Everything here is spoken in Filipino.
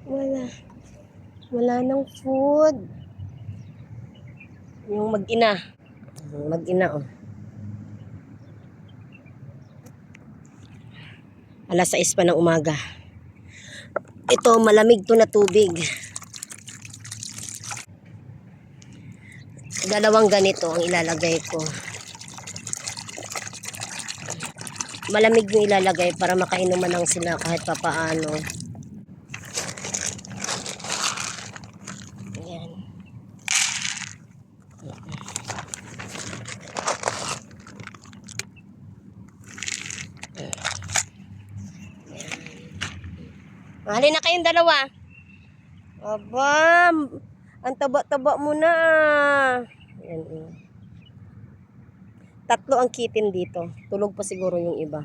Wala. Wala nang food. Yung mag-ina. Mag-ina, oh. Alas 6 pa ng umaga. Ito, malamig to na tubig. Dalawang ganito ang ilalagay ko. Malamig yung ilalagay para makainuman lang sila kahit papaano. Ayan. Halin na kayong dalawa. Aba, ang taba-taba mo na. Ayan. 3 ang kitten dito. Tulog pa siguro yung iba.